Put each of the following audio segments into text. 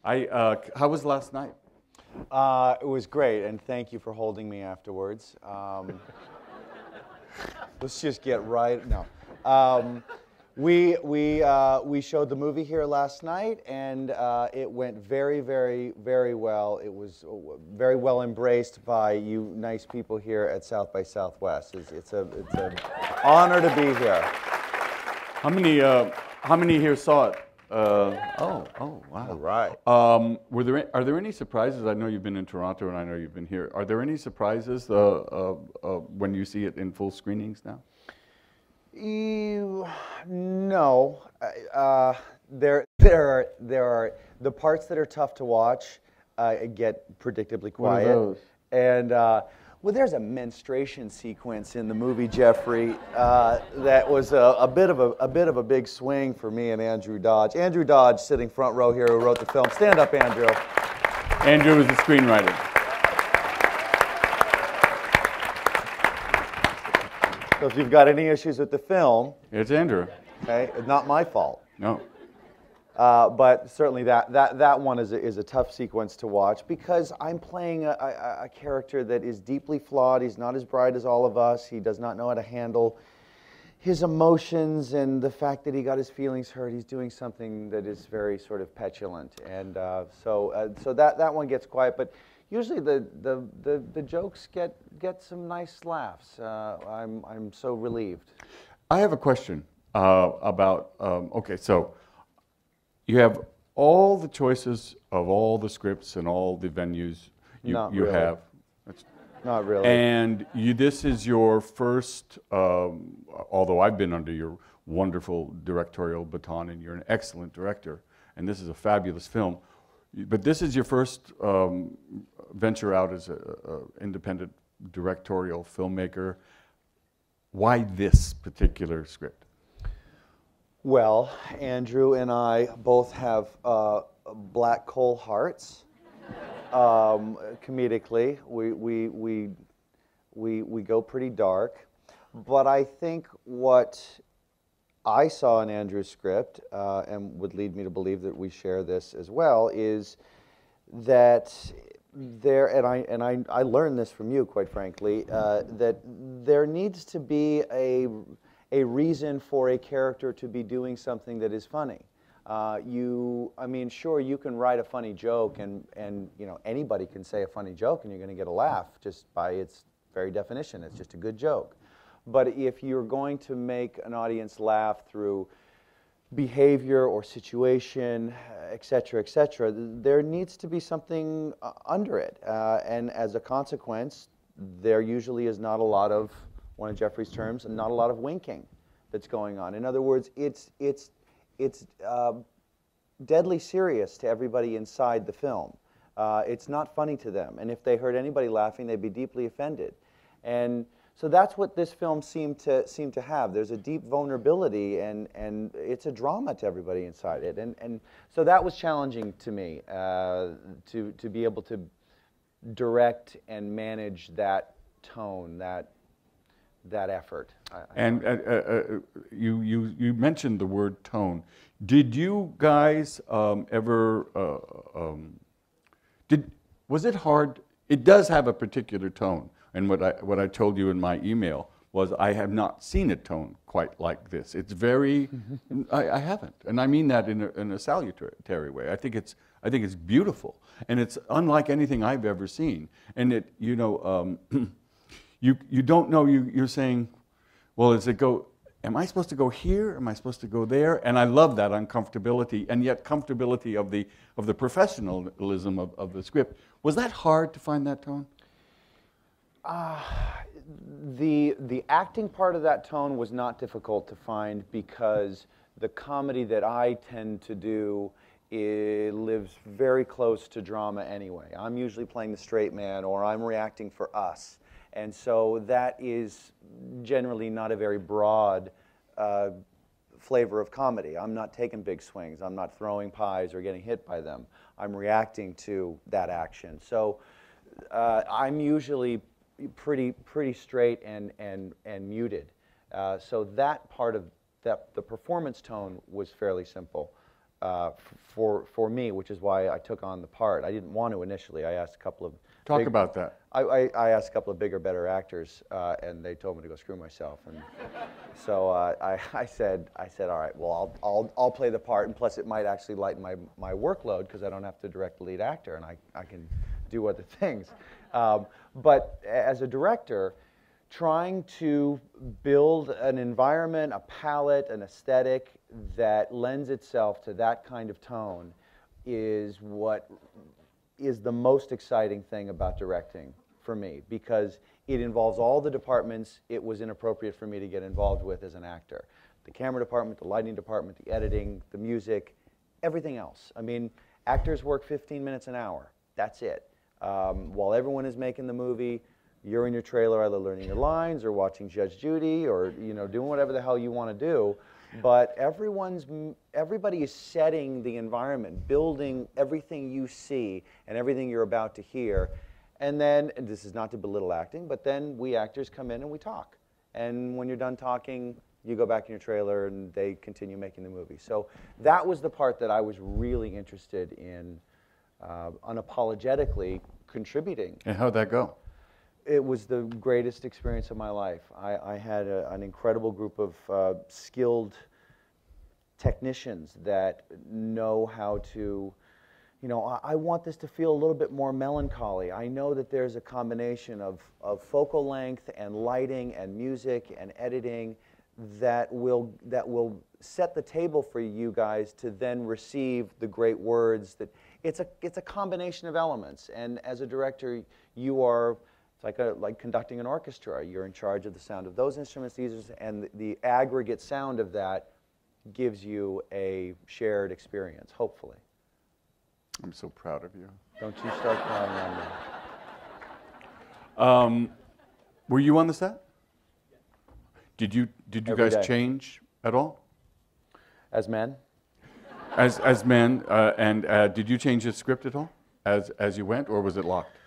How was last night? It was great, and thank you for holding me afterwards. Let's just get right. No, we showed the movie here last night, and it went very, very, very well. It was very well embraced by you nice people here at South by Southwest. It's an honor to be here. How many here saw it? Wow. All right. Are there any surprises? I know you've been in Toronto, and I know you've been here. Are there any surprises when you see it in full screenings now? No. There are the parts that are tough to watch get predictably quiet. What are those? And well, there's a menstruation sequence in the movie, Jeffrey, that was a bit of a big swing for me and Andrew Dodge. Andrew Dodge, sitting front row here, who wrote the film. Stand up, Andrew. Andrew is the screenwriter. So if you've got any issues with the film, It's Andrew. okay, it's not my fault. No. But certainly that one is a tough sequence to watch because I'm playing a character that is deeply flawed. He's not as bright as all of us. He does not know how to handle his emotions and the fact that he got his feelings hurt. He's doing something that is very sort of petulant, and so that one gets quiet. But usually the jokes get some nice laughs. I'm so relieved. I have a question about. Okay, so. You have all the choices of all the scripts and all the venues you really. have. Not really. And this is your first, although I've been under your wonderful directorial baton and you're an excellent director, and this is a fabulous film, but this is your first venture out as an independent directorial filmmaker. Why this particular script? Well, Andrew and I both have black coal hearts. Comedically, we go pretty dark, but I think what I saw in Andrew's script and would lead me to believe that we share this as well is that I learned this from you, quite frankly, that there needs to be a reason for a character to be doing something that is funny. I mean, sure, you can write a funny joke, and you know anybody can say a funny joke, and you're going to get a laugh just by its very definition. It's just a good joke. But if you're going to make an audience laugh through behavior or situation, et cetera, there needs to be something under it. And as a consequence, there usually is not a lot of, one of Jeffrey's terms, and not a lot of winking that's going on. In other words, it's deadly serious to everybody inside the film. It's not funny to them, and if they heard anybody laughing, they'd be deeply offended. And so that's what this film seemed to have. There's a deep vulnerability, and it's a drama to everybody inside it. And so that was challenging to me, to be able to direct and manage that tone, that effort. You mentioned the word tone. Did you guys ever? Was it hard? It does have a particular tone, and what I told you in my email was I have not seen a tone quite like this. It's very. I haven't, and I mean that in a salutary way. I think it's beautiful, and it's unlike anything I've ever seen. And it, you know. You don't know, you're saying, well, am I supposed to go here? Am I supposed to go there? And I love that uncomfortability, and yet comfortability of the professionalism of the script. Was that hard to find that tone? The acting part of that tone was not difficult to find because the comedy that I tend to do lives very close to drama anyway. I'm usually playing the straight man, or I'm reacting for us. And so that is generally not a very broad flavor of comedy. I'm not taking big swings. I'm not throwing pies or getting hit by them. I'm reacting to that action. So I'm usually pretty straight and muted. So that part of the performance tone was fairly simple. for me, which is why I took on the part. I didn't want to initially. I asked a couple of Talk about that. I asked a couple of bigger, better actors, and they told me to go screw myself. And so I said, all right, well, I'll play the part, and plus it might actually lighten my workload because I don't have to direct the lead actor, and I can do other things. But as a director, trying to build an environment, a palette, an aesthetic that lends itself to that kind of tone is what is the most exciting thing about directing for me, because it involves all the departments it was inappropriate for me to get involved with as an actor. The camera department, the lighting department, the editing, the music, everything else. I mean, actors work 15 minutes an hour. That's it. While everyone is making the movie, you're in your trailer either learning your lines or watching Judge Judy or doing whatever the hell you want to do. But everybody is setting the environment, building everything you see and everything you're about to hear. And then, and this is not to belittle acting, but then we actors come in and we talk. And when you're done talking, you go back in your trailer and they continue making the movie. So that was the part that I was really interested in unapologetically contributing. And how'd that go? It was the greatest experience of my life. I had an incredible group of skilled technicians that know how to, I want this to feel a little bit more melancholy. I know that there's a combination of focal length and lighting and music and editing that will set the table for you guys to then receive the great words. That it's a combination of elements, and as a director, you are. It's like conducting an orchestra. You're in charge of the sound of those instruments, and the aggregate sound of that gives you a shared experience, hopefully. I'm so proud of you. Don't you start crying on me. Were you on the set? Did you Every guys day. change at all? As men? As men, and did you change the script at all as you went, or was it locked?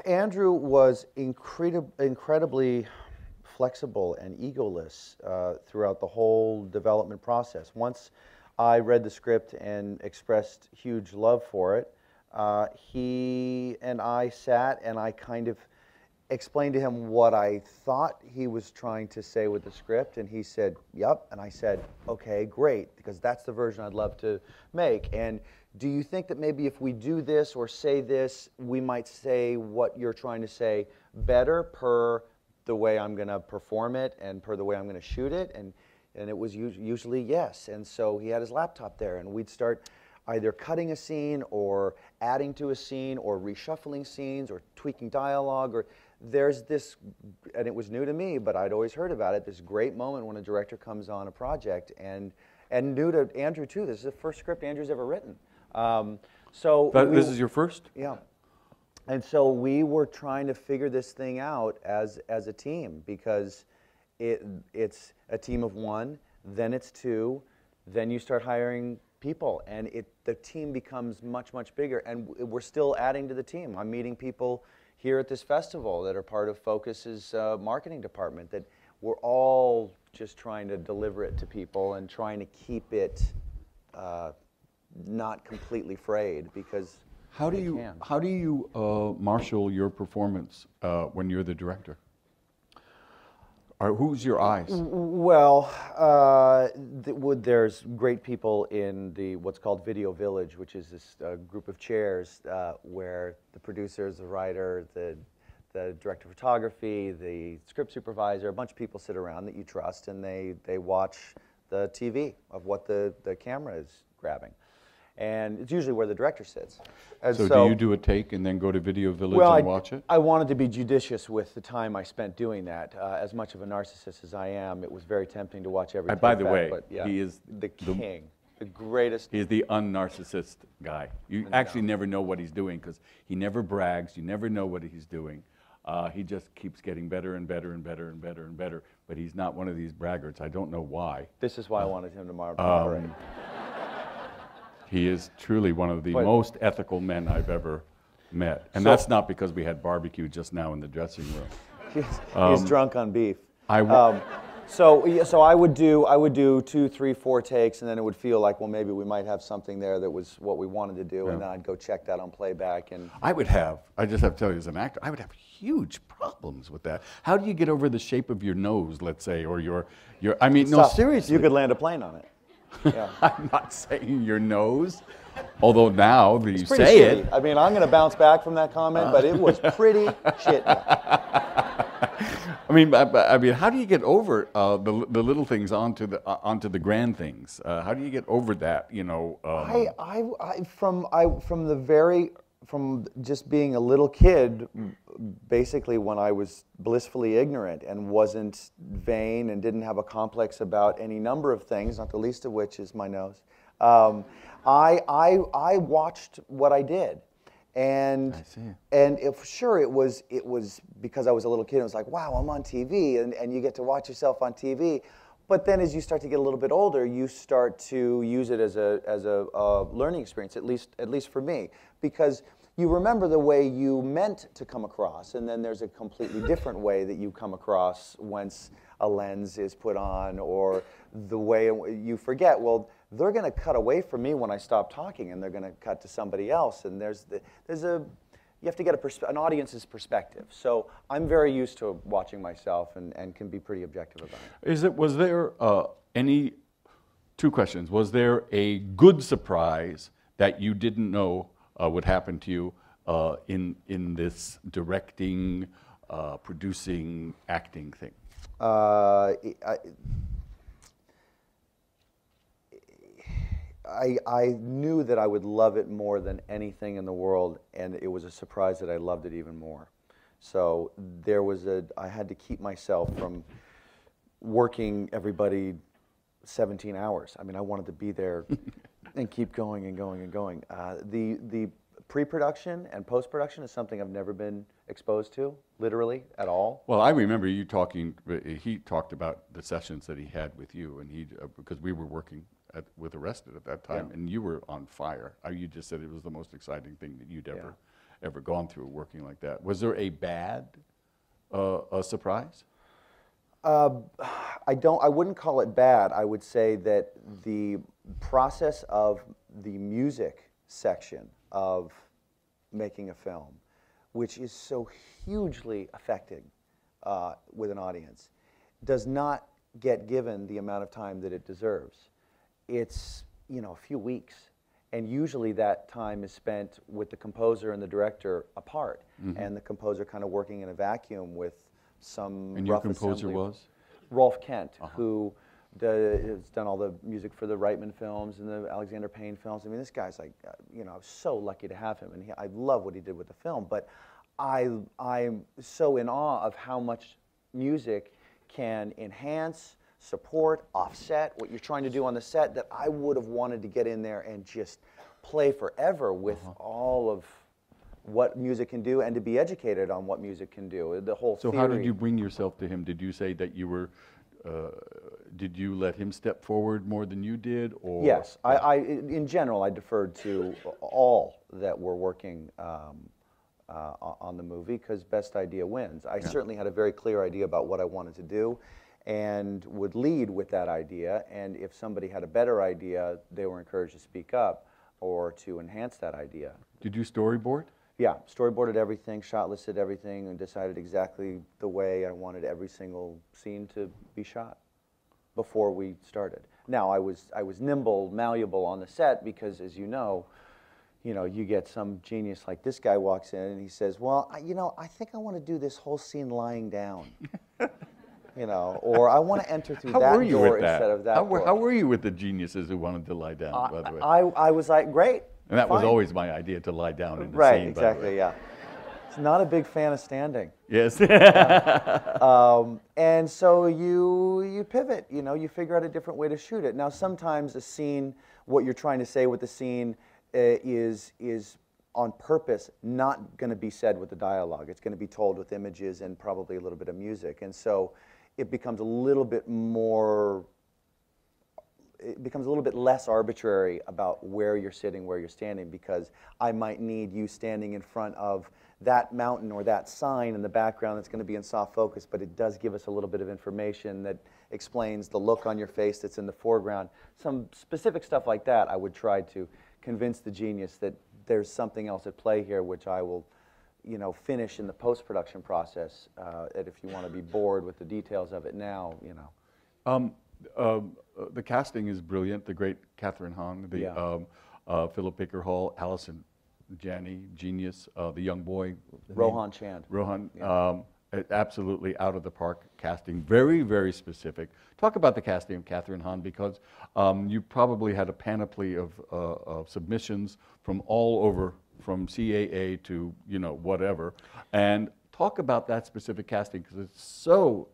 Andrew was incredibly flexible and egoless throughout the whole development process. Once I read the script and expressed huge love for it, he and I sat and I kind of explained to him what I thought he was trying to say with the script, and he said, yep, and I said, okay, great, because that's the version I'd love to make. And do you think that maybe if we do this or say this, we might say what you're trying to say better per the way I'm going to perform it and per the way I'm going to shoot it? And it was usually yes. And so he had his laptop there, and we'd start either cutting a scene or adding to a scene or reshuffling scenes or tweaking dialogue. Or there's this, and it was new to me, but I'd always heard about it, this great moment when a director comes on a project, and new to Andrew too. This is the first script Andrew's ever written. This is your first? Yeah. And so we were trying to figure this thing out as a team, because it's a team of one, then it's two, then you start hiring people, and the team becomes much, much bigger, and we're still adding to the team. I'm meeting people here at this festival that are part of Focus's marketing department, that we're all just trying to deliver it to people and trying to keep it not completely frayed, because how do you marshal your performance when you're the director? Or who's your eyes? Well, there's great people in what's called Video Village, which is this group of chairs where the producers, the writer, the director of photography, the script supervisor, a bunch of people sit around that you trust, and they watch the TV of what the camera is grabbing. And it's usually where the director sits. And so do you do a take and then go to Video Village and watch it? I wanted to be judicious with the time I spent doing that. As much of a narcissist as I am, it was very tempting to watch every take by the back, way, but yeah, he is the king, the greatest. He is the un-narcissist guy. You actually never know what he's doing, because he never brags. You never know what he's doing. He just keeps getting better and better and better and better and better. But he's not one of these braggarts. I don't know why. This is why I wanted him to moderate. He is truly one of the most ethical men I've ever met. And that's not because we had barbecue just now in the dressing room. He's drunk on beef. So I would do 2, 3, 4 takes, and then it would feel like, well, maybe we might have something there that was what we wanted to do, and then I'd go check that on playback. And I just have to tell you as an actor, I would have huge problems with that. How do you get over the shape of your nose, let's say, or your I mean, no, seriously. You could land a plane on it. Yeah. I'm not saying your nose, although now that you say shitty. it. I mean, I'm going to bounce back from that comment, but it was pretty shitty. I mean, how do you get over the little things onto the grand things? How do you get over that? You know. From just being a little kid, basically when I was blissfully ignorant and wasn't vain and didn't have a complex about any number of things, not the least of which is my nose. I watched what I did. And sure, it was because I was a little kid. It was like, wow, I'm on TV, and you get to watch yourself on TV. But then, as you start to get a little bit older, you start to use it as a learning experience. At least for me, because you remember the way you meant to come across, and then there's a completely different way that you come across once a lens is put on, or the way you forget. Well, they're going to cut away from me when I stop talking, and they're going to cut to somebody else. And you have to get an audience's perspective. So I'm very used to watching myself and can be pretty objective about it. Was there two questions. Was there a good surprise that you didn't know would happen to you in this directing, producing, acting thing? I knew that I would love it more than anything in the world, and it was a surprise that I loved it even more. So I had to keep myself from working everybody 17 hours. I mean, I wanted to be there and keep going and going and going. The pre-production and post-production is something I've never been exposed to, literally, at all. Well, I remember you talking, he talked about the sessions that he had with you, and because we were working with Arrested at that time, and you were on fire. You just said it was the most exciting thing that you'd ever gone through working like that. Was there a bad surprise? I wouldn't call it bad. I would say that the process of the music section of making a film, which is so hugely affecting with an audience, does not get given the amount of time that it deserves. It's, a few weeks, and usually that time is spent with the composer and the director apart, and the composer kind of working in a vacuum with some And rough your composer assembly. was? Rolf Kent, who has done all the music for the Reitman films and the Alexander Payne films. I mean, this guy's like, I was so lucky to have him, and I love what he did with the film, but I'm so in awe of how much music can enhance, support, offset what you're trying to do on the set, that I would have wanted to get in there and just play forever with all of what music can do, and to be educated on what music can do. The whole So theory. how did you bring yourself to him? Did you say that you were, did you let him step forward more than you did? Or? Yes, in general, I deferred to all that were working on the movie, because best idea wins. I certainly had a very clear idea about what I wanted to do, and would lead with that idea, and if somebody had a better idea, they were encouraged to speak up or to enhance that idea. Did you storyboard? Yeah, storyboarded everything, shot listed everything, and decided exactly the way I wanted every single scene to be shot before we started. Now, I was nimble, malleable on the set, because as you know, you get some genius like this guy walks in and he says, well, I think I want to do this whole scene lying down. Or I want to enter through that door instead of that door. How were you with the geniuses who wanted to lie down, by the way? I was like, great. And that was always my idea, to lie down in the scene, by the way. Right, exactly, yeah. It's not a big fan of standing. Yes. And so you pivot, you figure out a different way to shoot it. Now, sometimes a scene, what you're trying to say with the scene is on purpose not going to be said with the dialogue. It's going to be told with images and probably a little bit of music. And so it becomes a little bit less arbitrary about where you're sitting, where you're standing, because I might need you standing in front of that mountain or that sign in the background that's going to be in soft focus, but it does give us a little bit of information that explains the look on your face that's in the foreground. Some specific stuff like that, I would try to convince the genius that there's something else at play here, which I will, finish in the post-production process. And if you want to be bored with the details of it now, The casting is brilliant. The great Kathryn Hahn, Philip Baker Hall, Allison Janney, genius. The young boy, Rohan Chand. Rohan, absolutely out of the park casting. Very, very specific. Talk about the casting of Kathryn Hahn, because you probably had a panoply of submissions from all over, from CAA to whatever, and talk about that specific casting, because it's so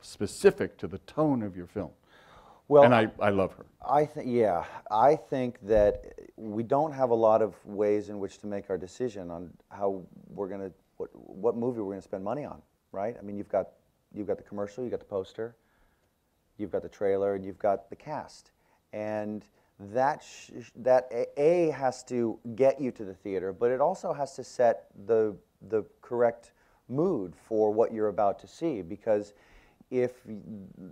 specific to the tone of your film. Well, and I love her. I think that we don't have a lot of ways in which to make our decision on how we're going to, what movie we're going to spend money on, right? I mean, you've got the commercial, you've got the poster, you've got the trailer, and you've got the cast, and that has to get you to the theater, but it also has to set the correct mood for what you're about to see, because if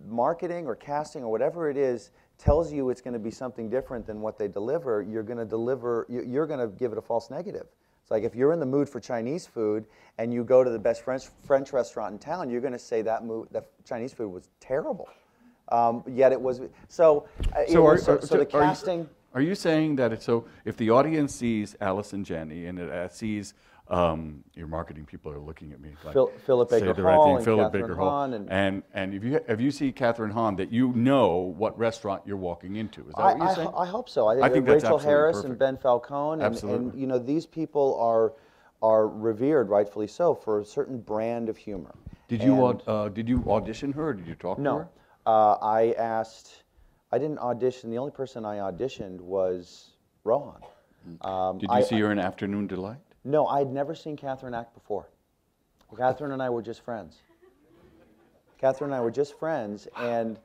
marketing or casting or whatever it is tells you it's going to be something different than what they deliver, you're going to give it a false negative. It's like if you're in the mood for Chinese food and you go to the best French restaurant in town, you're going to say that Chinese food was terrible. Yet it was so. The casting. Are you saying that it's so? If the audience sees Allison Janney and it sees your marketing people are looking at me like Philip Baker Hall and Philip Kathryn Baker Hall, Hahn and if you see Kathryn Hahn, that you know what restaurant you're walking into. Is that what you're saying? I hope so. I think Rachel Harris perfect. and Ben Falcone, Absolutely. and these people are revered, rightfully so, for a certain brand of humor. Did you audition her, or did you talk to her? I didn't audition. The only person I auditioned was Rohan. Did you see her in Afternoon Delight? No, I had never seen Kathryn act before. Kathryn and I were just friends. Kathryn and I were just friends, and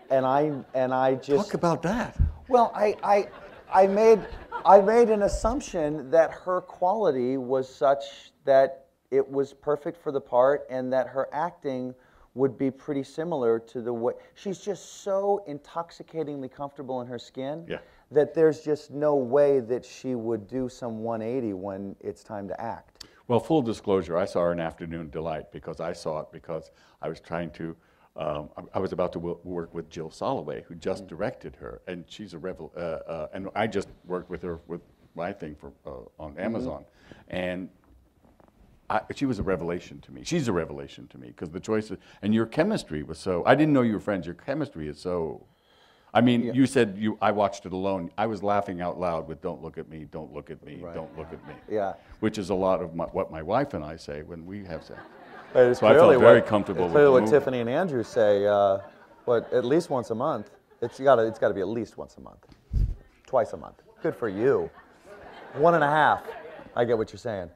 I just talk about that. Well, I made an assumption that her quality was such that it was perfect for the part, and that her acting would be pretty similar to the way she's just so intoxicatingly comfortable in her skin. Yeah. That there's just no way that she would do some 180 when it's time to act. Well, full disclosure, I saw her in Afternoon Delight because I saw it because I was trying to, I was about to work with Jill Soloway, who just directed her, and she's a and I just worked with her with my thing for on Amazon, and she was a revelation to me. She's a revelation to me because the choices, and your chemistry was so, I didn't know you were friends, your chemistry is so, I mean, you said I watched it alone. I was laughing out loud with "Don't look at me, don't look at me, right. Don't look at me." Yeah, which is a lot of what my wife and I say when we have sex. So I felt very comfortable with clearly what Tiffany and Andrew say. At least once a month. It's got to be at least once a month, twice a month. Good for you. 1.5. I get what you're saying.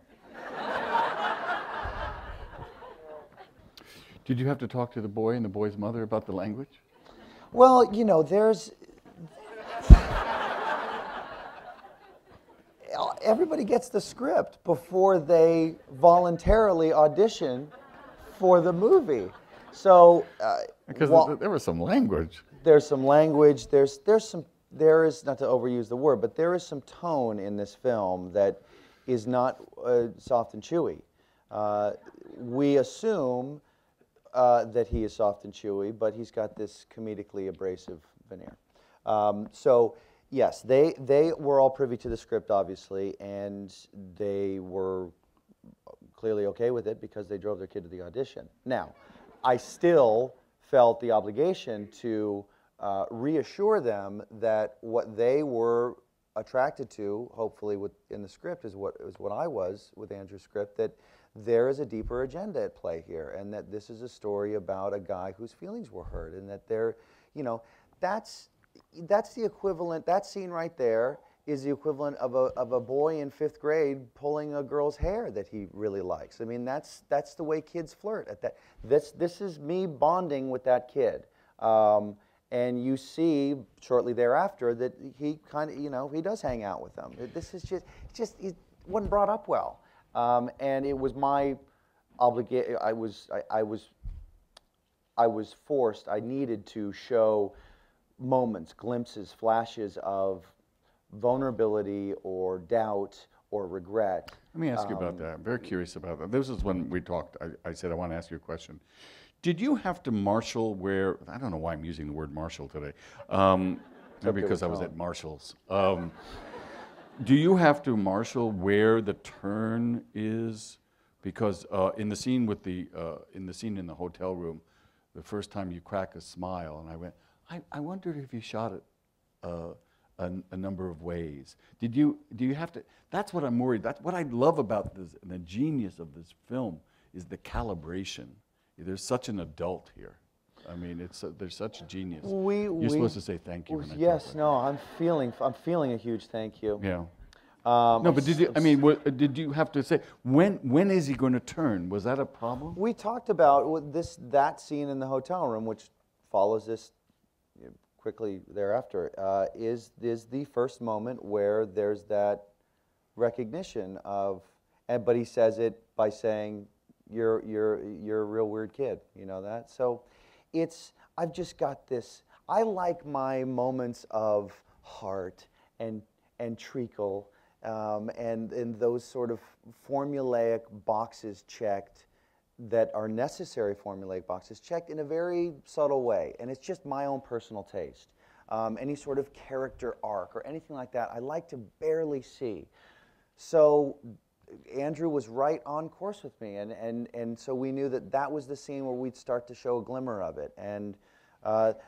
Did you have to talk to the boy and the boy's mother about the language? Well, there's everybody gets the script before they voluntarily audition for the movie. So because there was some language. There's some language. There is, not to overuse the word, but there is some tone in this film that is not soft and chewy. We assume that he is soft and chewy, but he's got this comedically abrasive veneer. So yes, they were all privy to the script, obviously, and they were clearly okay with it because they drove their kid to the audition. Now, I still felt the obligation to reassure them that what they were attracted to, hopefully in the script, is what I was with Andrew's script, that there is a deeper agenda at play here, and that this is a story about a guy whose feelings were hurt, and that that's the equivalent. That scene right there is the equivalent of a boy in 5th grade pulling a girl's hair that he really likes. I mean, that's the way kids flirt. This is me bonding with that kid, and you see shortly thereafter that he kind of he does hang out with them. This is just he wasn't brought up well. And it was my obligation. I was forced. I needed to show moments, glimpses, flashes of vulnerability or doubt or regret. Let me ask you about that. I'm very curious about that. This is when we talked. I said I want to ask you a question. Did you have to marshal where? I don't know why I'm using the word marshal today. Maybe because I was at Marshall's. Do you have to marshal where the turn is? Because in the scene with the in the hotel room, the first time you crack a smile, and I went, I wondered if you shot it a number of ways. Do you have to? That's what I'm worried. That's what I love about this, and the genius of this film is the calibration. There's such an adult here. I mean, there's such a genius. You're supposed to say thank you. Yes, no, I'm feeling a huge thank you. Yeah. No, but did you? I mean, did you have to say when is he going to turn? Was that a problem? We talked about that scene in the hotel room, which follows this quickly thereafter, is the first moment where there's that recognition of, but he says it by saying, "You're a real weird kid," you know that. So, I've just got this. I like my moments of heart and treacle. And those sort of formulaic boxes checked that are necessary formulaic boxes checked in a very subtle way. And it's just my own personal taste. Any sort of character arc or anything like that, I like to barely see. So Andrew was right on course with me. And so we knew that was the scene where we'd start to show a glimmer of it. And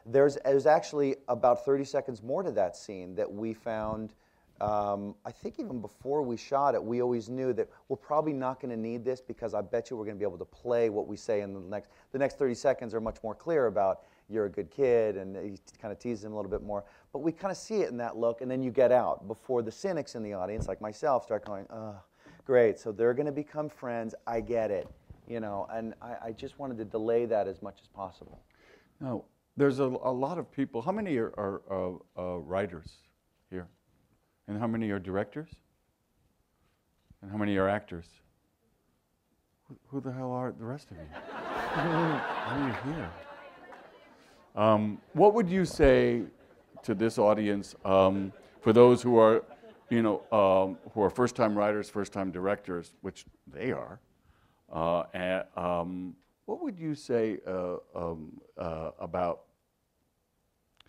there's actually about 30 seconds more to that scene that we found. I think even before we shot it, we always knew that we're probably not going to need this because I bet you we're going to be able to play what we say in the next 30 seconds are much more clear about you're a good kid, and he kind of teases him a little bit more. But we kind of see it in that look, and then you get out before the cynics in the audience, like myself, start going, oh, great, so they're going to become friends, I get it, you know, and I just wanted to delay that as much as possible. Now, there's a lot of people. How many are writers here? And how many are directors? And how many are actors? Who the hell are the rest of you? Why are you here? What would you say to this audience for those who are, who are first-time writers, first-time directors, which they are? What would you say about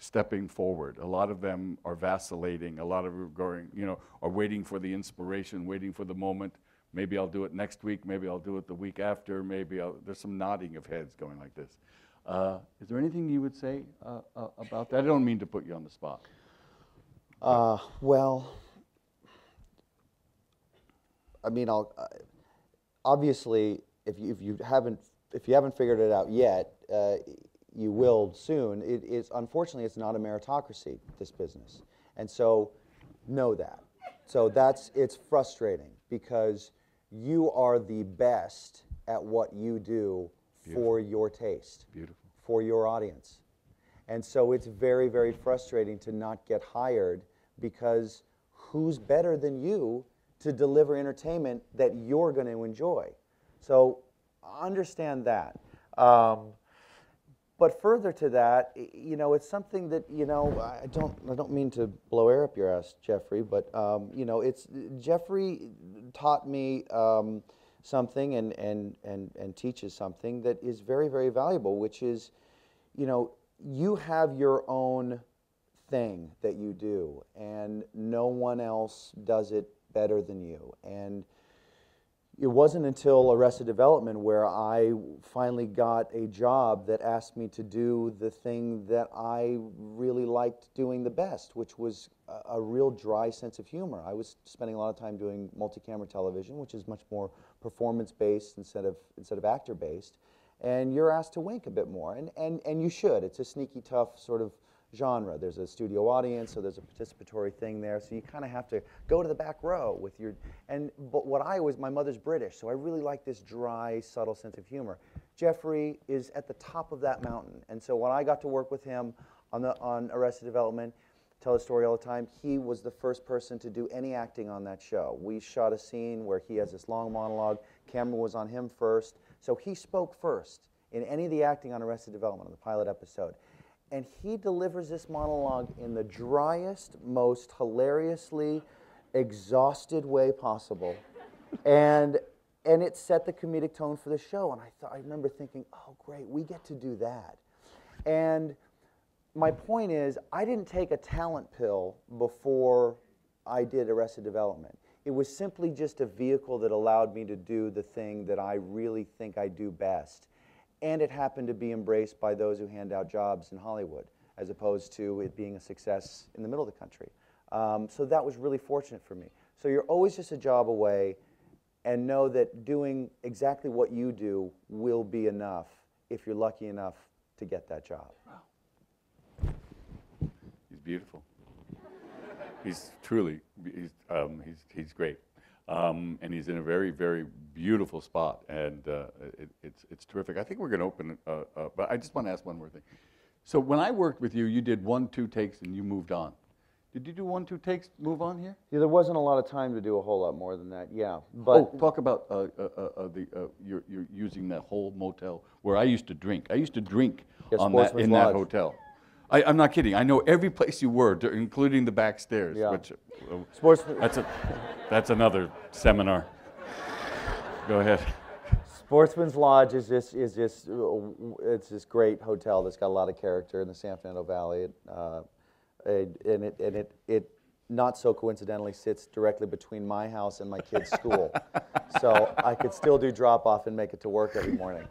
stepping forward? A lot of them are vacillating. A lot of them are going, are waiting for the inspiration, waiting for the moment. Maybe I'll do it next week. Maybe I'll do it the week after. There's some nodding of heads going like this. Is there anything you would say about that? I don't mean to put you on the spot. Well, I mean, obviously, if you haven't figured it out yet, you will soon. Unfortunately, it's not a meritocracy, this business. And so know that. So it's frustrating because you are the best at what you do. Beautiful. For your taste. Beautiful. For your audience. And so it's very, very frustrating to not get hired because who's better than you to deliver entertainment that you're going to enjoy? So understand that. But further to that, it's something that, I don't mean to blow air up your ass, Jeffrey, but, Jeffrey taught me something and teaches something that is very, very valuable, which is, you have your own thing that you do, and no one else does it better than you. And it wasn't until Arrested Development where I finally got a job that asked me to do the thing that I really liked doing the best, which was a real dry sense of humor. I was spending a lot of time doing multi-camera television, which is much more performance-based instead of actor-based, and you're asked to wink a bit more, and you should. It's a sneaky, tough sort of genre. There's a studio audience, so there's a participatory thing there, so you kind of have to go to the back row with your, but my mother's British, so I really like this dry, subtle sense of humor. Jeffrey is at the top of that mountain, and so when I got to work with him on Arrested Development, tell his story all the time. He was the first person to do any acting on that show. We shot a scene where he has this long monologue. Camera was on him first. So he spoke first in any of the acting on Arrested Development, on the pilot episode. And he delivers this monologue in the driest, most hilariously exhausted way possible. And it set the comedic tone for the show. And I remember thinking, oh, great, we get to do that. And my point is, I didn't take a talent pill before I did Arrested Development. It was simply just a vehicle that allowed me to do the thing that I really think I do best. And it happened to be embraced by those who hand out jobs in Hollywood, as opposed to it being a success in the middle of the country. So that was really fortunate for me. So you're always just a job away, and know that doing exactly what you do will be enough if you're lucky enough to get that job. Wow. He's beautiful. He's truly, he's great. And he's in a very, very beautiful spot, and it's terrific. I think we're going to open it, but I just want to ask one more thing. So when I worked with you, you did 1, 2 takes, and you moved on. Did you do 1, 2 takes, move on here? Yeah, there wasn't a lot of time to do a whole lot more than that, yeah. But talk about you're using that whole motel where I used to drink. I used to drink on that, in that hotel. I'm not kidding. I know every place you were, including the back stairs. Yeah. Which, Sportsman. That's another seminar. Go ahead. Sportsman's Lodge is it's this great hotel that's got a lot of character in the San Fernando Valley. And it not so coincidentally sits directly between my house and my kid's school. So I could still do drop-off and make it to work every morning.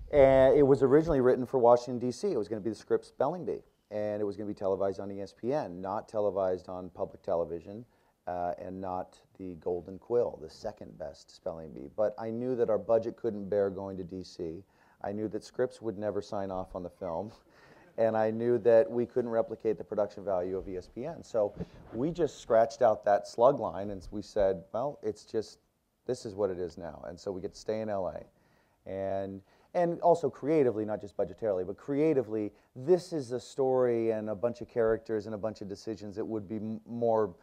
And it was originally written for Washington, D.C. It was going to be the script spelling bee. And it was going to be televised on ESPN, not televised on public television, and not the Golden Quill, the second best spelling bee. But I knew that our budget couldn't bear going to D.C. I knew that scripts would never sign off on the film. And I knew that we couldn't replicate the production value of ESPN. So we just scratched out that slug line, and we said, well, it's just, this is what it is now. And so we get to stay in LA. And also creatively, not just budgetarily, but creatively, this is a story and a bunch of characters and a bunch of decisions that would be more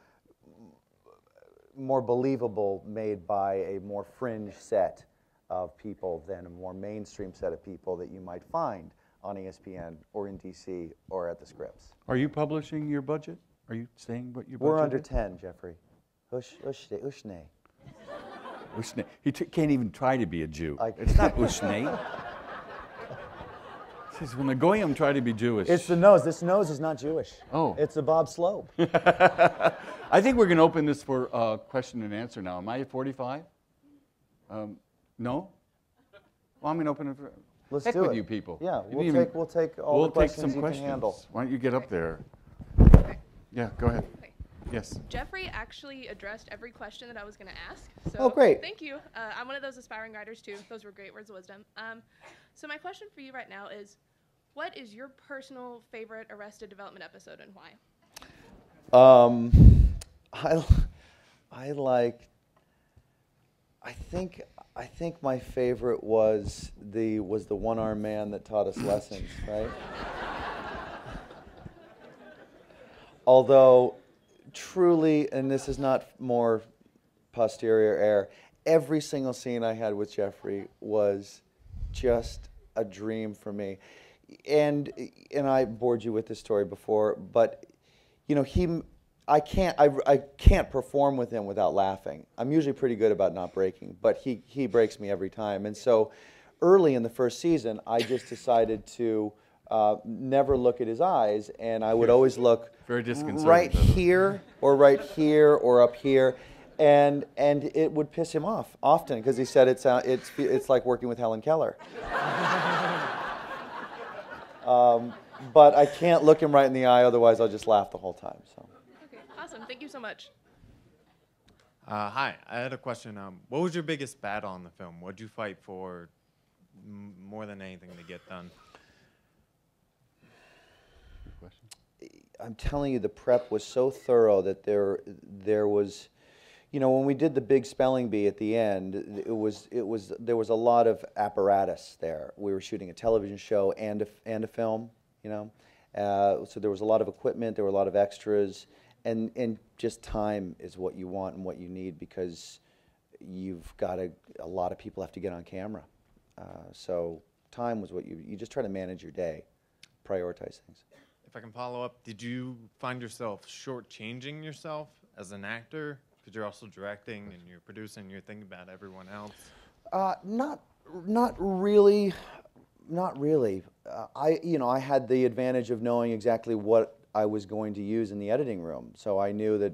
believable made by a more fringe set of people than a more mainstream set of people that you might find on ESPN or in DC or at the Scripps. Are you publishing your budget? Are you saying what your budget We're under is? 10, Jeffrey. Ushne. Ushne. He can't even try to be a Jew. It's not Ushne. Says, when the Goyim try to be Jewish. It's the nose. This nose is not Jewish. Oh. It's a Bob Slope. I think we're going to open this for question and answer now. Am I at 45? No? Well, I'm going to open it for... Let's Heck do with it. you people. Yeah, we'll take all the questions you can handle. Why don't you get up there? Okay. Yeah, go ahead. Okay. Yes. Jeffrey actually addressed every question that I was going to ask. So Oh, great. Thank you. I'm one of those aspiring writers, too. Those were great words of wisdom. So my question for you right now is, what is your personal favorite Arrested Development episode and why? I think my favorite was the one-armed man that taught us lessons, right? Although, truly, and this is not more posterior air, every single scene I had with Jeffrey was just a dream for me. And I bored you with this story before, but you know, I can't perform with him without laughing. I'm usually pretty good about not breaking, but he breaks me every time. And so early in the first season, I just decided to never look at his eyes, and I would always look right here or up here, and it would piss him off often because he said it's like working with Helen Keller. But I can't look him right in the eye, otherwise I'll just laugh the whole time. So. Okay, awesome. Thank you so much. Hi, I had a question. What was your biggest battle on the film? What did you fight for more than anything to get done? Good question. I'm telling you, the prep was so thorough that there was, you know, when we did the big spelling bee at the end, there was a lot of apparatus there. We were shooting a television show and a film, you know, So there was a lot of equipment, there were a lot of extras, and just time is what you want and what you need, because you've got a lot of people have to get on camera. So time was what you just try to manage your day, prioritize things. If I can follow up, did you find yourself shortchanging yourself as an actor? Because you're also directing and you're producing, you're thinking about everyone else. Not really. Not really. I had the advantage of knowing exactly what I was going to use in the editing room. So I knew that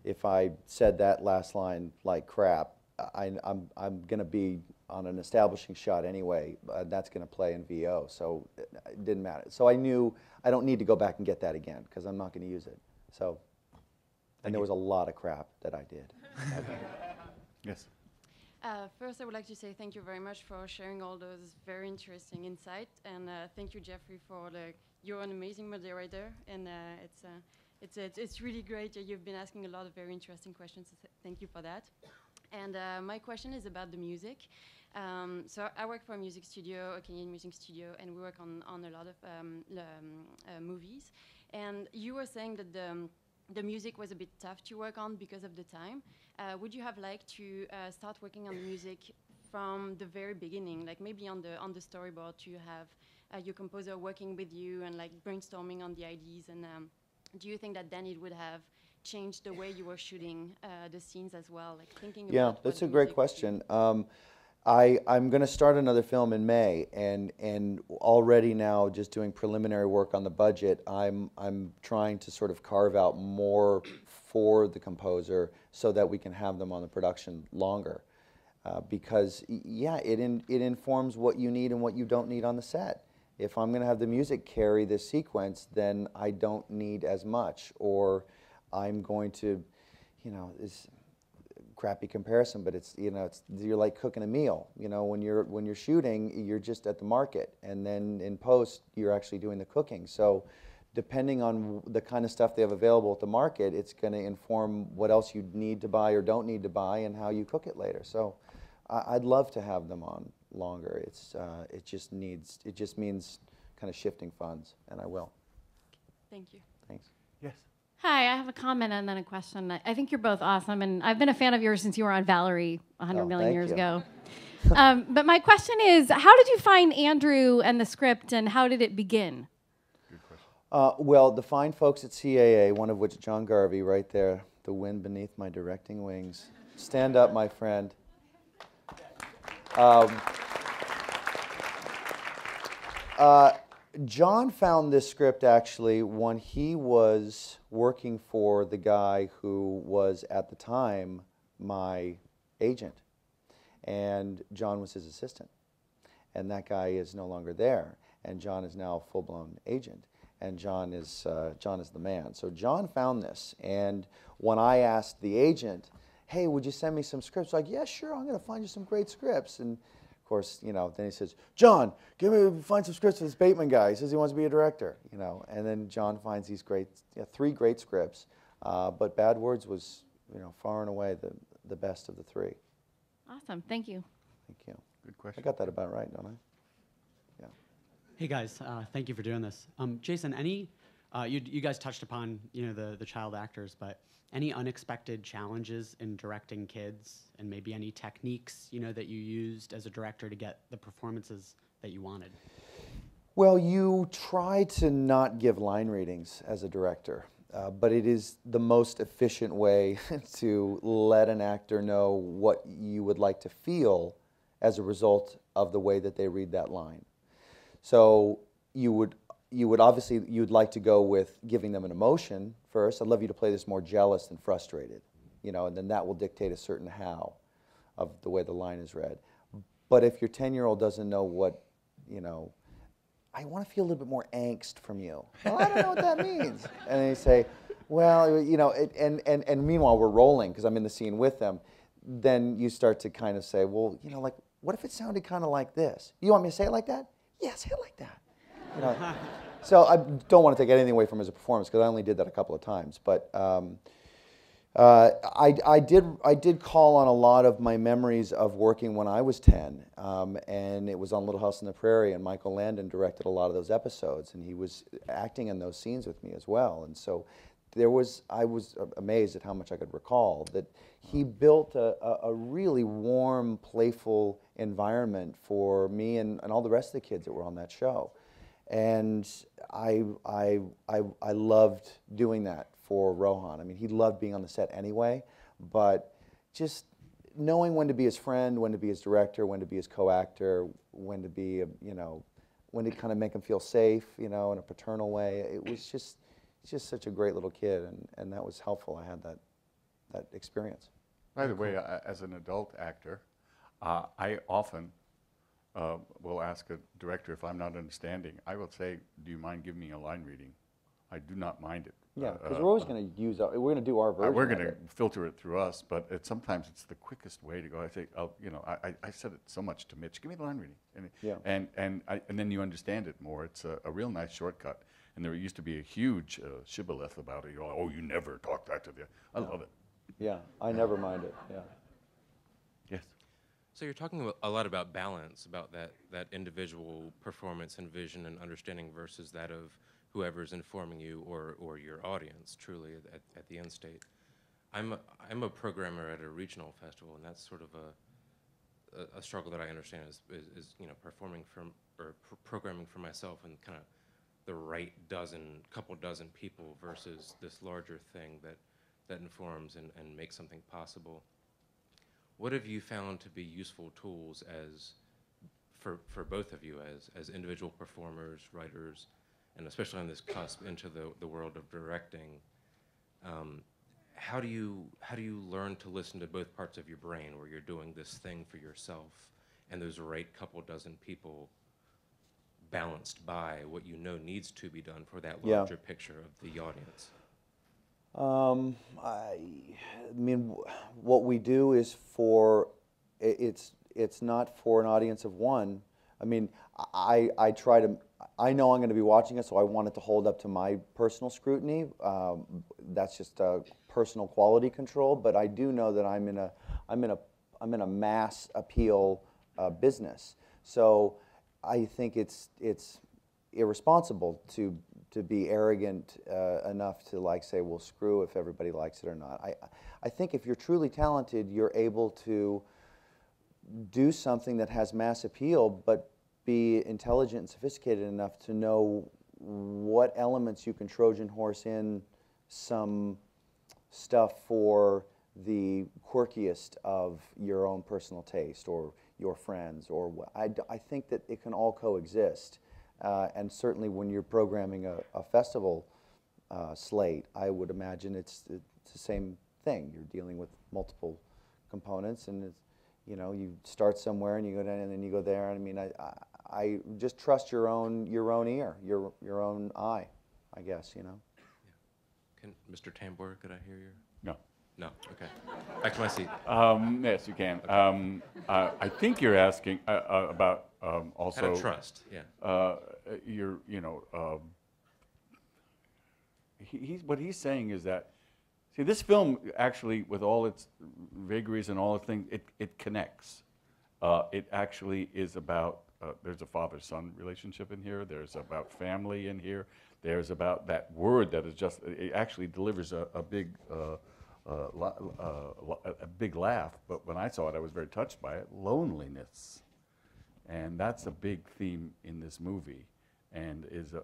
if I said that last line like crap, I'm going to be on an establishing shot anyway. That's going to play in VO, so it didn't matter. So I knew I don't need to go back and get that again, because I'm not going to use it. So, and there was a lot of crap that I did. Yes. First, I would like to say thank you very much for sharing all those very interesting insights, and thank you, Jeffrey, for you're an amazing moderator, and it's really great. You've been asking a lot of very interesting questions. So thank you for that. And my question is about the music. So I work for a music studio, a Canadian music studio, and we work on a lot of movies. And you were saying that the music was a bit tough to work on because of the time. Would you have liked to start working on the music from the very beginning, like maybe on the storyboard, to have your composer working with you and like brainstorming on the ideas? And do you think that then it would have changed the way you were shooting the scenes as well, like thinking Yeah, about that's a great question. I'm going to start another film in May, and already now, just doing preliminary work on the budget, I'm trying to sort of carve out more for the composer so that we can have them on the production longer, because yeah, it informs what you need and what you don't need on the set. If I'm going to have the music carry this sequence, then I don't need as much, or I'm going to, this crappy comparison, but you're like cooking a meal. When you're shooting, you're just at the market, and then in post, you're actually doing the cooking. So, depending on the kind of stuff they have available at the market, it's going to inform what else you need to buy or don't need to buy, and how you cook it later. So, I'd love to have them on longer. It just means kind of shifting funds, and I will. Thank you. Thanks. Yes. Hi, I have a comment and then a question. I think you're both awesome, and I've been a fan of yours since you were on Valerie 100 million years ago. But my question is, how did you find Andrew and the script, and how did it begin? Good question. Well, the fine folks at CAA, one of which John Garvey, right there, the wind beneath my directing wings. Stand up, my friend. John found this script actually when he was working for the guy who was at the time my agent, and John was his assistant, and that guy is no longer there, and John is now a full-blown agent, and John is the man. So John found this, and when I asked the agent, hey, would you send me some scripts? Like, yeah, sure, I'm going to find you some great scripts. And of course, then he says, John, find some scripts for this Bateman guy. He says he wants to be a director, And then John finds these three great scripts, but Bad Words was, far and away the best of the three. Awesome, thank you. Thank you. Good question. I got that about right, don't I? Yeah. Hey guys, thank you for doing this. Jason, you guys touched upon the child actors, but any unexpected challenges in directing kids, and maybe any techniques that you used as a director to get the performances that you wanted? Well, you try to not give line readings as a director, but it is the most efficient way to let an actor know what you would like to feel as a result of the way that they read that line. So you'd like to go with giving them an emotion first. I'd love you to play this more jealous than frustrated, and then that will dictate a certain how of the way the line is read. But if your 10-year-old doesn't know what, I want to feel a little bit more angst from you. Well, I don't know what that means. And then you say, well, and meanwhile we're rolling because I'm in the scene with them. Then you start to kind of say, well, like, what if it sounded kind of like this? You want me to say it like that? Yeah, say it like that. So I don't want to take anything away from his performance, because I only did that a couple of times. But I did call on a lot of my memories of working when I was 10, and it was on Little House on the Prairie, and Michael Landon directed a lot of those episodes, and he was acting in those scenes with me as well. And so I was amazed at how much I could recall, that he built a really warm, playful environment for me and all the rest of the kids that were on that show. And I loved doing that for Rohan. I mean, he loved being on the set anyway, but just knowing when to be his friend, when to be his director, when to be his co-actor, when to be, when to kind of make him feel safe, in a paternal way. It was just such a great little kid, and that was helpful. I had that experience. By the way, as an adult actor, I often will ask a director if I'm not understanding. I will say, "Do you mind giving me a line reading?" I do not mind it. Yeah, because we're always going to use we're going to do our version. We're going to filter it through us, but sometimes it's the quickest way to go. I think, I said it so much to Mitch. Give me the line reading, and then you understand it more. It's a real nice shortcut. And there used to be a huge shibboleth about it. Oh, you never talk that to the. I love it. Yeah, I never mind it. Yeah. Yes. So you're talking a lot about balance, about that individual performance and vision and understanding versus that of whoever's informing you or your audience, truly, at the end state. I'm a programmer at a regional festival, and that's sort of a struggle that I understand is performing programming for myself and kind of the right couple dozen people versus this larger thing that informs and makes something possible. What have you found to be useful tools for both of you as individual performers, writers, and especially on this cusp into the world of directing? How do you learn to listen to both parts of your brain, where you're doing this thing for yourself and those right couple dozen people balanced by what needs to be done for that larger picture of the audience? I mean, what we do is it's not for an audience of one. I mean, I know I'm going to be watching it, so I want it to hold up to my personal scrutiny. That's just a personal quality control. But I do know that I'm in a mass appeal business. So I think it's irresponsible to be arrogant enough to say, well, screw if everybody likes it or not. I think if you're truly talented, you're able to do something that has mass appeal, but be intelligent and sophisticated enough to know what elements you can Trojan horse in some stuff for the quirkiest of your own personal taste or your friends. I think that it can all coexist. And certainly when you're programming a festival slate, I would imagine it's the same thing. You're dealing with multiple components, and you start somewhere and you go down and then you go there. I mean, I just trust your own ear, your own eye, I guess. Yeah. Can Mr. Tambor, could I hear you? No. No. Okay. Back to my seat. Yes, you can. I think you're asking about also. Out of trust. Yeah. What he's saying is that, see, this film actually, with all its vagaries and all the things, it connects. It actually is about, there's a father-son relationship in here, there's about family in here, there's about that word that is just, it actually delivers a big laugh, but when I saw it, I was very touched by it, loneliness. And that's a big theme in this movie, and is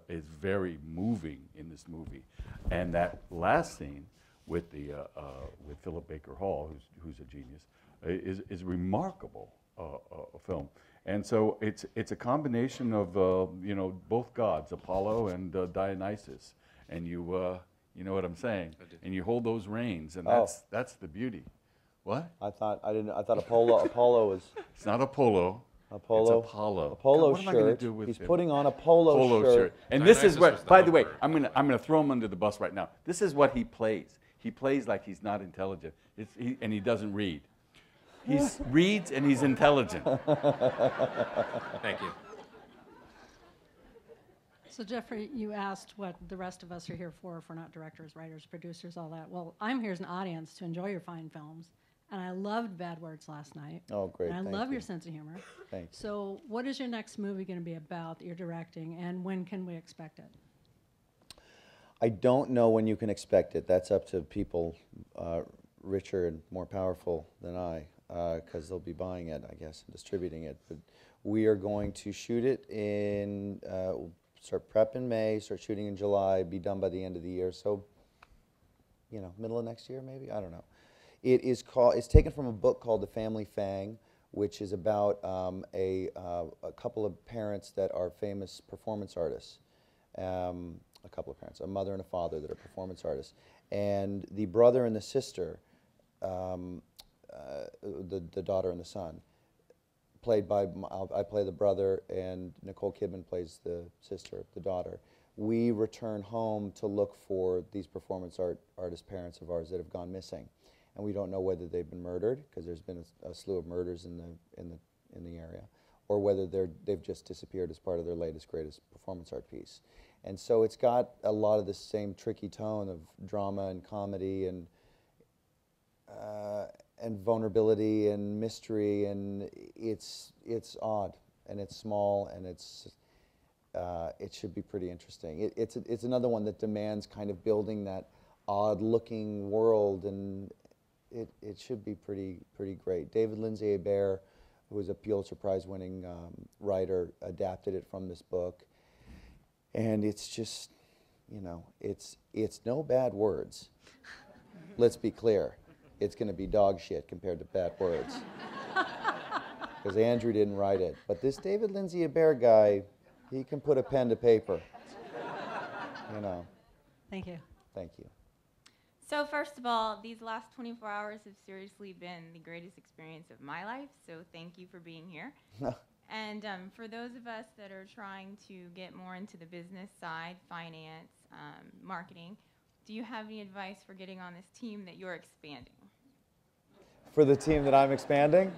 very moving in this movie. And that last scene with with Philip Baker Hall, who's a genius, is remarkable film. And so it's a combination of both gods, Apollo and Dionysus, and you know what I'm saying, and you hold those reins, and that's the beauty. What? I thought Apollo was. It's not Apollo. Apollo. It's Apollo. Apollo God, what am I gonna shirt. do with He's him? putting on a polo shirt. And Dionysus this is what, was the by the way, helper. I'm gonna throw him under the bus right now. This is what he plays. He plays like he's not intelligent, and he doesn't read. He reads and he's intelligent. Thank you. So Jeffrey, you asked what the rest of us are here for if we're not directors, writers, producers, all that. Well, I'm here as an audience to enjoy your fine films. And I loved Bad Words last night. Oh, great. And I Thank love you. your sense of humor. Thank you. So what is your next movie going to be about that you're directing, and when can we expect it? I don't know when you can expect it. That's up to people richer and more powerful than I, because they'll be buying it, I guess, and distributing it. But we are going to shoot it in, start prep in May, start shooting in July, be done by the end of the year. So, you know, middle of next year maybe? I don't know. It's taken from a book called The Family Fang, which is about a couple of parents that are famous performance artists. A couple of parents, a mother and a father that are performance artists. And the brother and the sister, the daughter and the son, played by, I play the brother and Nicole Kidman plays the sister, the daughter. We return home to look for these performance artist parents of ours that have gone missing. And we don't know whether they've been murdered, because there's been a slew of murders in the area, or whether they've just disappeared as part of their latest, greatest performance art piece. And so it's got a lot of the same tricky tone of drama and comedy and vulnerability and mystery, and it's odd and it's small and it should be pretty interesting. It's another one that demands kind of building that odd-looking world, and it should be pretty great. David Lindsay Hebert, who was a Pulitzer Prize-winning writer, adapted it from this book. And it's just, you know, it's no Bad Words. Let's be clear. It's going to be dog shit compared to Bad Words. Because Andrew didn't write it. But this David Lindsay Hebert guy, he can put a pen to paper. You know. Thank you. Thank you. So first of all, these last 24 hours have seriously been the greatest experience of my life, so thank you for being here. And for those of us that are trying to get more into the business side, finance, marketing, do you have any advice for getting on this team that you're expanding? For the team that I'm expanding,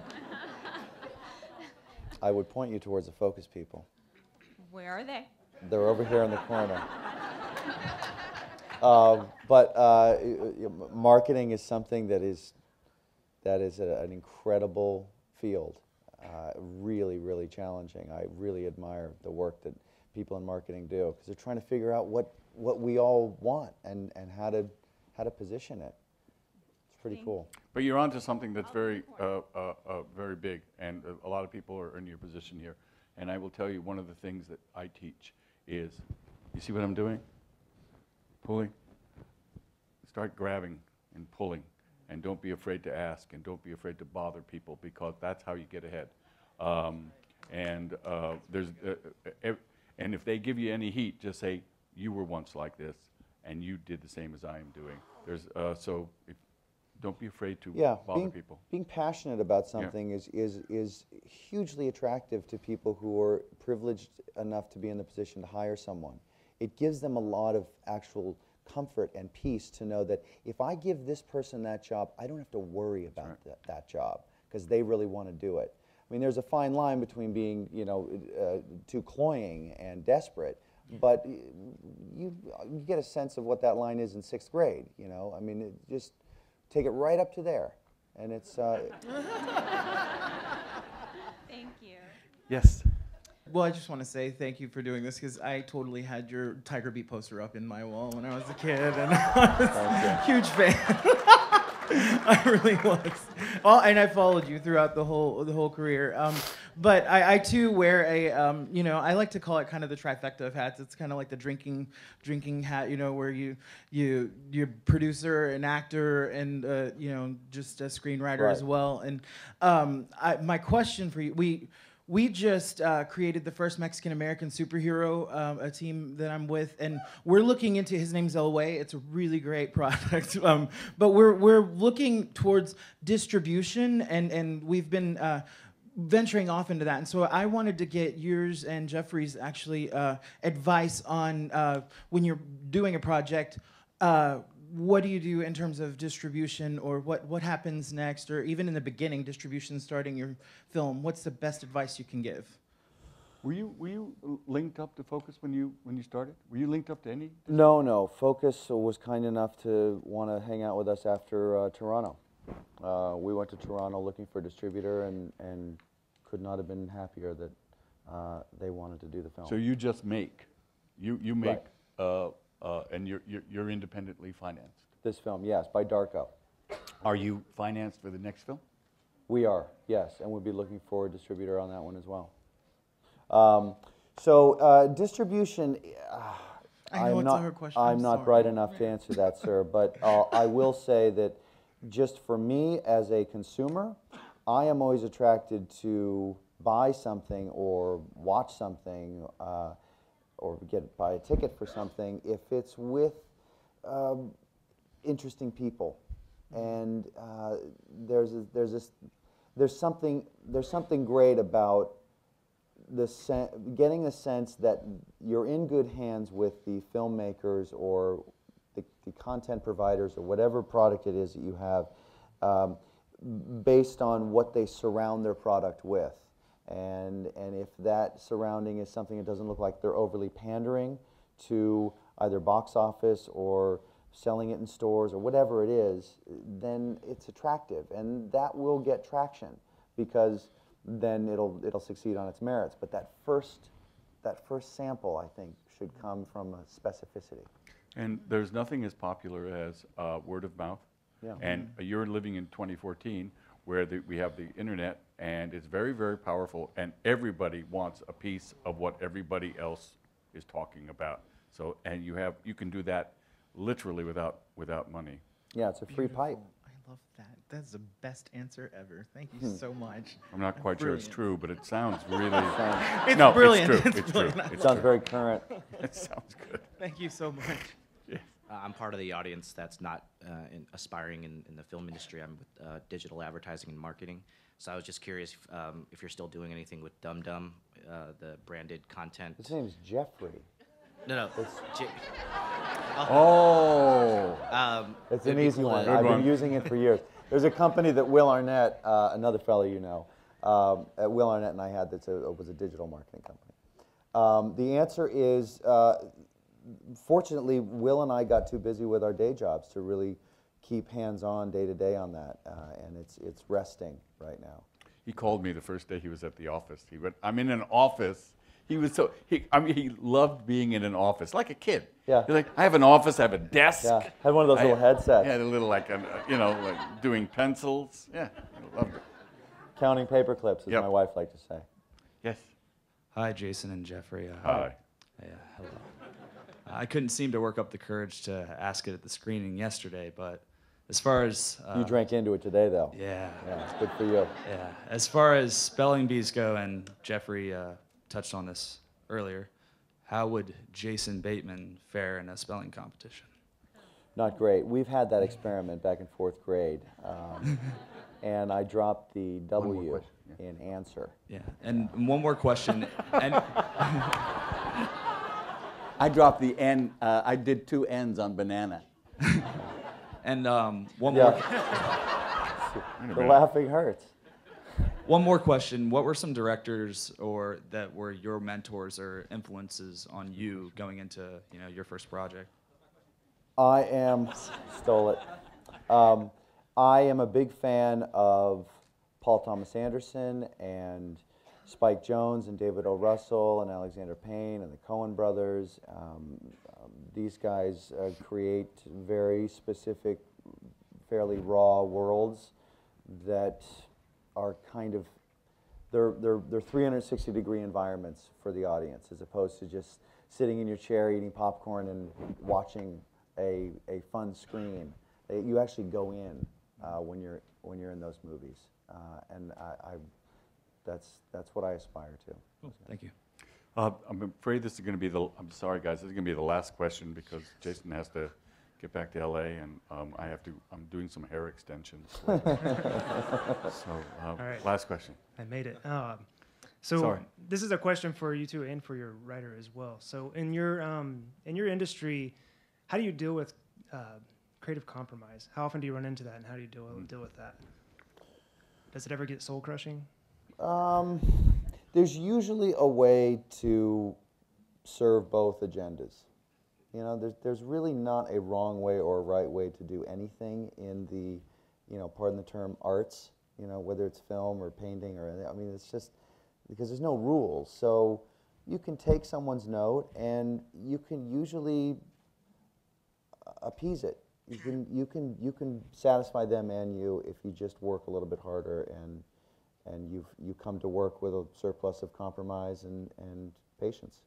I would point you towards the focus people. Where are they? They're over here in the corner. Marketing is something that is an incredible field. Really, really challenging. I really admire the work that people in marketing do, because they're trying to figure out what we all want and how to position it. It's pretty cool. But you're onto something that's very very big, and a lot of people are in your position here. And I will tell you, one of the things that I teach is, you see what I'm doing? Pulling. Start grabbing and pulling. And don't be afraid to ask, and don't be afraid to bother people, because that's how you get ahead. And if they give you any heat, just say, you were once like this, and you did the same as I am doing. Don't be afraid to bother people. Being passionate about something is hugely attractive to people who are privileged enough to be in the position to hire someone. It gives them a lot of actual comfort and peace to know that if I give this person that job, I don't have to worry about that job, because they really want to do it. I mean, there's a fine line between being, too cloying and desperate, but you get a sense of what that line is in 6th grade. I mean, just take it right up to there, and it's. Thank you. Yes. Well, I just want to say thank you for doing this, because I totally had your Tiger Beat poster up in my wall when I was a kid, and I was a huge fan. I really was. And I followed you throughout the whole career. But I too wear a, I like to call it kind of the trifecta of hats. It's kind of like the drinking hat, where you're producer, an actor, and just a screenwriter as well. And my question for you, we just created the first Mexican-American superhero, a team that I'm with, and we're looking into, his name's Elway. It's a really great product, but we're looking towards distribution, and we've been venturing off into that. And so I wanted to get yours and Jeffrey's actually advice on when you're doing a project, what do you do in terms of distribution, or what happens next, or even in the beginning, distribution starting your film? What's the best advice you can give? Were you linked up to Focus when you started? Were you linked up to any? No. Focus was kind enough to want to hang out with us after Toronto. We went to Toronto looking for a distributor and could not have been happier that they wanted to do the film. So you just make, you make, Right. and you're independently financed. This film, yes, by Darko. Are you financed for the next film? We are, yes, and we'll be looking for a distributor on that one as well. Distribution, I know it's a hard question. I'm I'm not sorry. bright enough to answer that, sir, but I will say that just for me as a consumer, I am always attracted to buy something or watch something or buy a ticket for something if it's with interesting people, and there's something great about getting a sense that you're in good hands with the filmmakers or the content providers or whatever product it is that you have, based on what they surround their product with. And if that surrounding is something that doesn't look like they're overly pandering to either box office or selling it in stores or whatever it is, then it's attractive, and that will get traction because then it'll succeed on its merits. But that first sample, I think, should come from a specificity. And there's nothing as popular as word of mouth. Yeah. And you're living in 2014 where we have the internet, and it's very, very powerful, and everybody wants a piece of what everybody else is talking about. So, and you can do that literally without money. Yeah, it's a free pipe. I love that. That's the best answer ever. Thank you so much. I'm not quite sure it's Brilliant. true, but it sounds really. It's no, brilliant. It's true. It's It's brilliant. true. I It It's sounds true. very current. It sounds good. Thank you so much. Yeah. I'm part of the audience that's not aspiring in the film industry. I'm with digital advertising and marketing. So I was just curious if you're still doing anything with Dum Dum, the branded content. His name's Jeffrey. No. It's it'd an be easy cool one. to- I've Good one. been using it for years. There's a company that Will Arnett, another fellow you know, Will Arnett and I had that was a digital marketing company. The answer is, fortunately, Will and I got too busy with our day jobs to really keep hands-on day to day on that, and it's resting right now. He called me the first day he was at the office. He went, "I'm in an office." He was he loved being in an office, like a kid. Yeah. He's like, "I have an office, I have a desk." Yeah, had one of those little headsets. Yeah, the little like doing pencils. Yeah, I loved it. Counting paper clips, as Yep. my wife liked to say. Yes. Hi, Jason and Jeffrey. Hi. Yeah, hello. I couldn't seem to work up the courage to ask it at the screening yesterday, but as far as... You drank into it today, though. Yeah. Yeah, it's good for you. Yeah. As far as spelling bees go, and Jeffrey touched on this earlier, how would Jason Bateman fare in a spelling competition? Not great. We've had that experiment back in 4th grade, and I dropped the W question, yeah. in answer. Yeah. And one more question. And I dropped the N. I did 2 N's on banana. and one Yeah. more. The laughing hurts. One more question. What were some directors that were your mentors or influences on you going into your first project? Stole it. I am a big fan of Paul Thomas Anderson and Spike Jonze and David O. Russell and Alexander Payne and the Coen brothers. These guys create very specific, fairly raw worlds that are kind of, they're 360-degree environments for the audience, as opposed to just sitting in your chair eating popcorn and watching a fun screen. You actually go in when you're in those movies, and that's what I aspire to. Cool. Thank you. I'm afraid this is going to be I'm sorry, guys. This is going to be the last question because Jason has to get back to LA, and I'm doing some hair extensions. So, All right. Last question. I made it. Sorry. This is a question for you two and for your writer as well. So in your industry, how do you deal with creative compromise? How often do you run into that, and how do you deal with that? Does it ever get soul crushing? there's usually a way to serve both agendas. You know, there's really not a wrong way or a right way to do anything in the, you know, pardon the term, arts, you know, whether it's film or painting or anything. I mean, it's just, because there's no rules. So you can take someone's note and you can usually appease it. You can satisfy them and you if you just work a little bit harder and you come to work with a surplus of compromise and patience.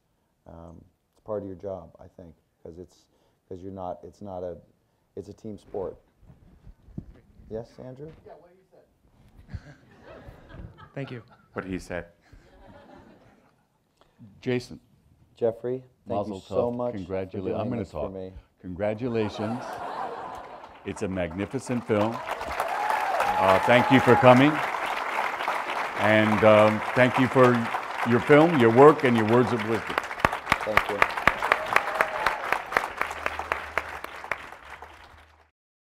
It's part of your job, I think, because it's a team sport. Yes, Andrew? Yeah, what you said. Thank you. What he said. Jason. Jeffrey, thank you so much. Congratulations. For I'm doing going this to talk. for me. Congratulations. It's a magnificent film. Thank you for coming. And thank you for your film, your work, and your words of wisdom. Thank you.